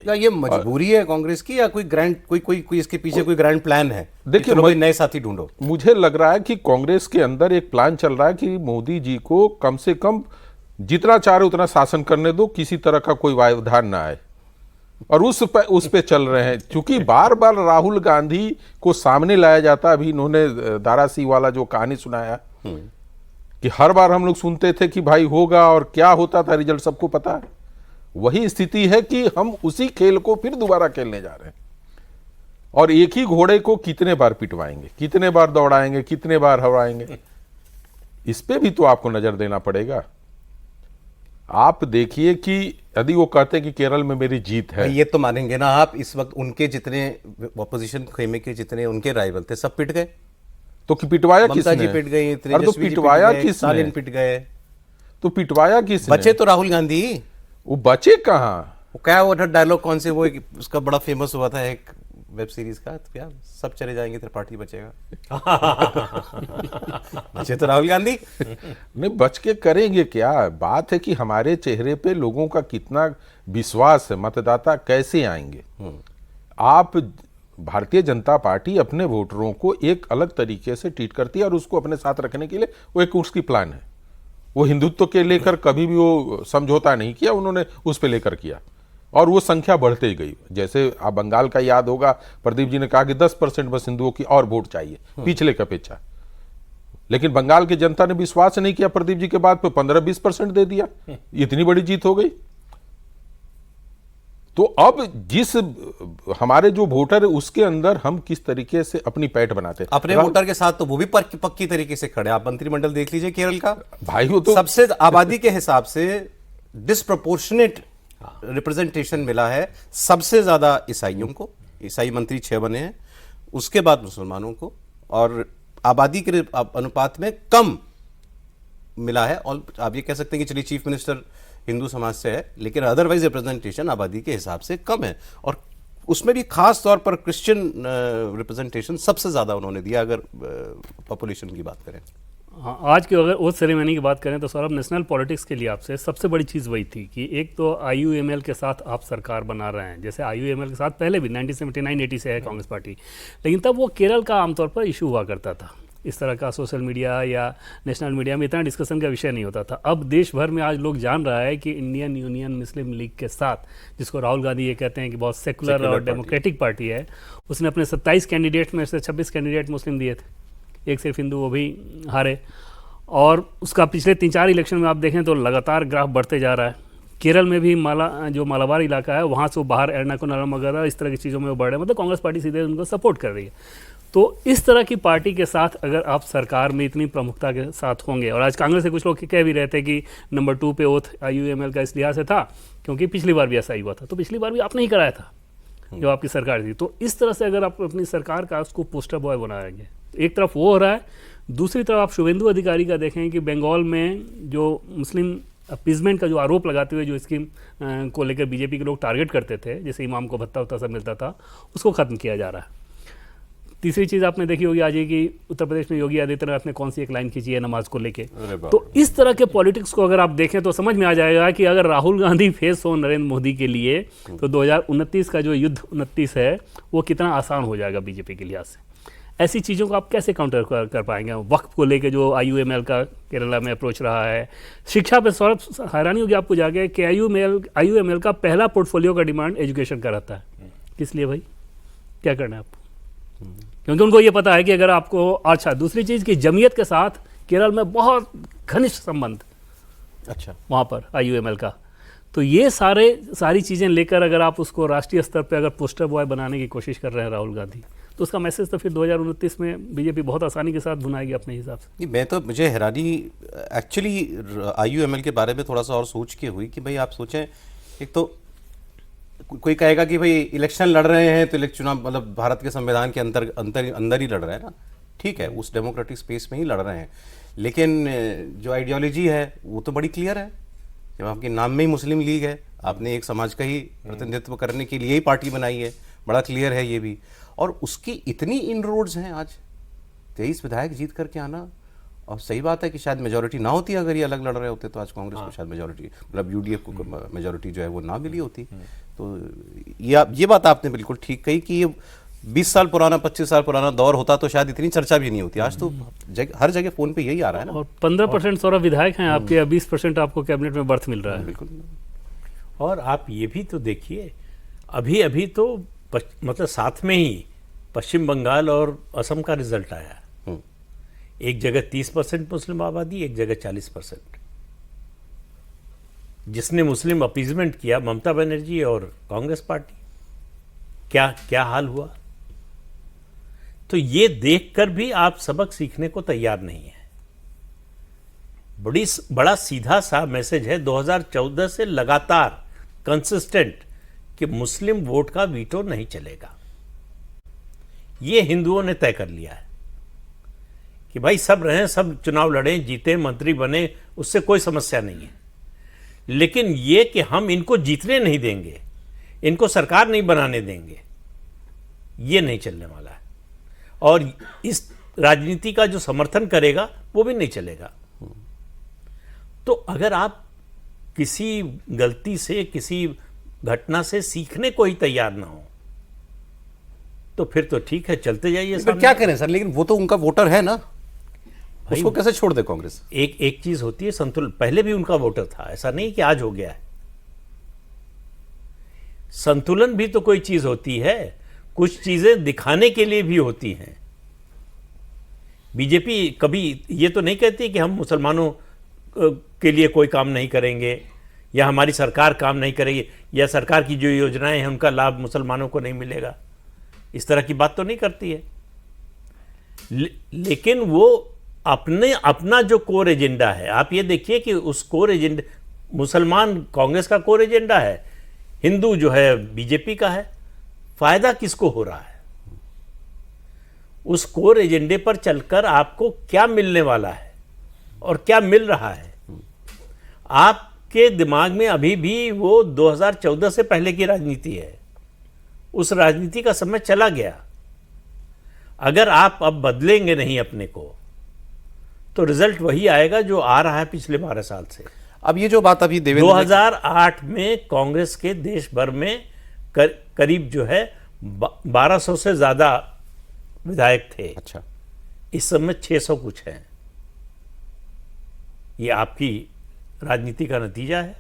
या ये मजबूरी है कांग्रेस की, या कोई ग्रैंड कोई इसके पीछे कोई ग्रैंड प्लान है? देखिए, चलो भाई नए साथी ढूंढो। मुझे लग रहा है कि कांग्रेस के अंदर एक प्लान चल रहा है कि मोदी जी को कम से कम जितना चाहे उतना शासन करने दो, किसी तरह का कोई व्यवधान ना आए, और उस पे चल रहे हैं। क्योंकि बार बार राहुल गांधी को सामने लाया जाता, अभी इन्होंने दारासी वाला जो कहानी सुनाया कि हर बार हम लोग सुनते थे कि भाई होगा, और क्या होता था रिजल्ट सबको पता है। वही स्थिति है कि हम उसी खेल को फिर दोबारा खेलने जा रहे हैं, और एक ही घोड़े को कितने बार पिटवाएंगे, कितने बार दौड़ाएंगे, कितने बार हराएंगे, इस पे भी तो आपको नजर देना पड़ेगा। आप देखिए कि यदि वो कहते हैं कि केरल में मेरी जीत है, ये तो मानेंगे ना आप, इस वक्त उनके जितने ऑपोजिशन खेमे के जितने उनके राइवल थे सब पिट गए। तो कि पिटवाया ममता किसने? जी पिट गई, अरे तो तेजस्वी जी पिटवाया पिट गए, किसने? स्टालिन पिट गए। तो पिटवाया किसने? बचे तो राहुल गांधी। वो बचे कहाँ? वो क्या वो डायलॉग कौन से, वो उसका बड़ा फेमस हुआ था एक वेब सीरीज का, तो क्या सब चले जाएंगे तेरा पार्टी बचेगा। बचे तो राहुल गांधी। नहीं, बच के करेंगे क्या? बात है कि हमारे चेहरे पे लोगों का कितना विश्वास है, मतदाता कैसे आएंगे। आप भारतीय जनता पार्टी अपने वोटरों को एक अलग तरीके से ट्रीट करती है, और उसको अपने साथ रखने के लिए वो एक उसकी प्लान है। वो हिंदुत्व के लेकर कभी भी वो समझौता नहीं किया, उन्होंने उस पे लेकर किया, और वो संख्या बढ़ते ही गई। जैसे आप बंगाल का याद होगा, प्रदीप जी ने कहा कि 10% बस हिंदुओं की और वोट चाहिए पिछले की अपेक्षा, लेकिन बंगाल की जनता ने विश्वास नहीं किया प्रदीप जी के बाद पे 15-20% दे दिया, इतनी बड़ी जीत हो गई। तो अब जिस हमारे जो वोटर है उसके अंदर हम किस तरीके से अपनी पैठ बनाते हैं अपने वोटर के साथ, तो वो भी पक्की तरीके से खड़े। आप मंत्रिमंडल देख लीजिए केरल का भाई, वो तो सबसे आबादी के हिसाब से डिस्प्रोपोर्शनेट रिप्रेजेंटेशन मिला है। सबसे ज्यादा ईसाइयों को, ईसाई मंत्री 6 बने हैं, उसके बाद मुसलमानों को, और आबादी के अनुपात में कम मिला है। और आप ये कह सकते हैं कि चलिए चीफ मिनिस्टर हिंदू समाज से है, लेकिन अदरवाइज रिप्रेजेंटेशन आबादी के हिसाब से कम है, और उसमें भी खास तौर पर क्रिश्चियन रिप्रेजेंटेशन सबसे ज्यादा उन्होंने दिया, अगर पॉपुलेशन की बात करें। हाँ, आज की अगर ओथ सेरेमनी की बात करें तो सौरभ, नेशनल पॉलिटिक्स के लिए आपसे सबसे बड़ी चीज़ वही थी कि एक तो IUML के साथ आप सरकार बना रहे हैं। जैसे IUML के साथ पहले भी 1979-80 से है कांग्रेस पार्टी, लेकिन तब वो केरल का आमतौर पर इशू हुआ करता था। इस तरह का सोशल मीडिया या नेशनल मीडिया में इतना डिस्कशन का विषय नहीं होता था। अब देश भर में आज लोग जान रहा है कि इंडियन यूनियन मुस्लिम लीग के साथ, जिसको राहुल गांधी ये कहते हैं कि बहुत सेकुलर और डेमोक्रेटिक पार्टी है, उसने अपने 27 कैंडिडेट में से 26 कैंडिडेट मुस्लिम दिए थे, एक सिर्फ हिंदू, वो भी हारे। और उसका पिछले 3-4 इलेक्शन में आप देखें तो लगातार ग्राफ बढ़ते जा रहा है। केरल में भी जो मालाबार इलाका है वहाँ से वो बाहर एर्नाकुलम वगैरह इस तरह की चीज़ों में वो बढ़ रहे हैं, मतलब कांग्रेस पार्टी सीधे उनको सपोर्ट कर रही है। तो इस तरह की पार्टी के साथ अगर आप सरकार में इतनी प्रमुखता के साथ होंगे, और आज कांग्रेस से कुछ लोग कह भी रहे थे कि नंबर 2 पे ओथ IUML का इस लिहाज से था क्योंकि पिछली बार भी ऐसा ही हुआ था, तो पिछली बार भी आपने ही कराया था जो आपकी सरकार थी। तो इस तरह से अगर आप अपनी सरकार का उसको पोस्टर बॉय बनाएंगे, एक तरफ वो हो रहा है, दूसरी तरफ आप शुभेंदु अधिकारी का देखें कि बंगाल में जो मुस्लिम अपीजमेंट का जो आरोप लगाते हुए जो स्कीम को लेकर बीजेपी के लोग टारगेट करते थे, जैसे इमाम को भत्ता वत्ता सब मिलता था, उसको ख़त्म किया जा रहा है। तीसरी चीज़ आपने देखी होगी आज कि उत्तर प्रदेश में योगी आदित्यनाथ ने कौन सी एक लाइन खींची है नमाज को लेके। तो इस तरह के पॉलिटिक्स को अगर आप देखें तो समझ में आ जाएगा कि अगर राहुल गांधी फेस हो नरेंद्र मोदी के लिए तो 2029 का जो युद्ध 29 है वो कितना आसान हो जाएगा बीजेपी के लिहाज से। ऐसी चीज़ों को आप कैसे काउंटर कर पाएंगे? वक्फ को लेके जो IUML का केरला में अप्रोच रहा है, शिक्षा पे सौरभ हैरानी होगी आपको जाके कि IUML का पहला पोर्टफोलियो का डिमांड एजुकेशन का रहता है। किस लिए भाई, क्या करना है आपको? क्योंकि उनको ये पता है कि अगर आपको, अच्छा दूसरी चीज़ कि जमीयत के साथ केरल में बहुत घनिष्ठ संबंध, अच्छा वहाँ पर IUML का, तो ये सारी चीज़ें लेकर अगर आप उसको राष्ट्रीय स्तर पे अगर पोस्टर बॉय बनाने की कोशिश कर रहे हैं राहुल गांधी, तो उसका मैसेज तो फिर 2029 में बीजेपी बहुत आसानी के साथ भुनाएगी अपने हिसाब से। मुझे हैरानी एक्चुअली IUML के बारे में थोड़ा सा और सोच के हुई कि भाई आप सोचें, एक तो कोई कहेगा कि भाई इलेक्शन लड़ रहे हैं तो चुनाव मतलब भारत के संविधान के अंदर ही लड़ रहे हैं ना, ठीक है, उस डेमोक्रेटिक स्पेस में ही लड़ रहे हैं, लेकिन जो आइडियोलॉजी है वो तो बड़ी क्लियर है। जब आपके नाम में ही मुस्लिम लीग है, आपने एक समाज का ही प्रतिनिधित्व करने के लिए ही पार्टी बनाई है, बड़ा क्लियर है ये भी। और उसकी इतनी इनरोड्स हैं, आज 23 विधायक जीत करके आना, और सही बात है कि शायद मेजोरिटी ना होती अगर ये अलग लड़ रहे होते, तो आज कांग्रेस को शायद मेजोरिटी, मतलब UDF को मेजोरिटी जो है वो ना मिली होती। तो ये बात आपने बिल्कुल ठीक कही कि ये 20 साल पुराना 25 साल पुराना दौर होता तो शायद इतनी चर्चा भी नहीं होती। आज तो हर जगह फोन पे यही आ रहा है ना। और 15% सौरभ विधायक हैं आपके, या 20% आपको कैबिनेट में बर्थ मिल रहा है। बिल्कुल। और आप ये भी तो देखिए, अभी अभी तो मतलब साथ में ही पश्चिम बंगाल और असम का रिजल्ट आया। एक जगह 30% मुस्लिम आबादी, एक जगह 40%। जिसने मुस्लिम अपीजमेंट किया, ममता बनर्जी और कांग्रेस पार्टी। क्या क्या हाल हुआ। तो ये देखकर भी आप सबक सीखने को तैयार नहीं है। बड़ा सीधा सा मैसेज है 2014 से लगातार कंसिस्टेंट कि मुस्लिम वोट का वीटो नहीं चलेगा। ये हिंदुओं ने तय कर लिया है कि भाई सब रहें, सब चुनाव लड़ें, जीते, मंत्री बने, उससे कोई समस्या नहीं है। लेकिन ये कि हम इनको जीतने नहीं देंगे, इनको सरकार नहीं बनाने देंगे, ये नहीं चलने वाला है। और इस राजनीति का जो समर्थन करेगा वो भी नहीं चलेगा। तो अगर आप किसी गलती से, किसी घटना से सीखने को ही तैयार ना हो तो फिर तो ठीक है, चलते जाइए। तो क्या करें सर, लेकिन वो तो उनका वोटर है ना, उसको कैसे छोड़ दे कांग्रेस। एक चीज होती है संतुलन। पहले भी उनका वोटर था, ऐसा नहीं कि आज हो गया है। संतुलन भी तो कोई चीज होती है, कुछ चीजें दिखाने के लिए भी होती हैं। बीजेपी कभी ये तो नहीं कहती कि हम मुसलमानों के लिए कोई काम नहीं करेंगे, या हमारी सरकार काम नहीं करेगी, या सरकार की जो योजनाएं हैं उनका लाभ मुसलमानों को नहीं मिलेगा। इस तरह की बात तो नहीं करती है। लेकिन वो अपना जो कोर एजेंडा है, आप ये देखिए कि उस कोर एजेंडा, मुसलमान कांग्रेस का कोर एजेंडा है, हिंदू जो है बीजेपी का है। फायदा किसको हो रहा है? उस कोर एजेंडे पर चलकर आपको क्या मिलने वाला है और क्या मिल रहा है? आपके दिमाग में अभी भी वो 2014 से पहले की राजनीति है। उस राजनीति का समय चला गया। अगर आप अब बदलेंगे नहीं अपने को, तो रिजल्ट वही आएगा जो आ रहा है पिछले 12 साल से। अब ये जो बात अभी देवेंद्र 2008 में कांग्रेस के देश भर में करीब जो है 1200 से ज्यादा विधायक थे। अच्छा, इस समय 600 कुछ हैं। ये आपकी राजनीति का नतीजा है।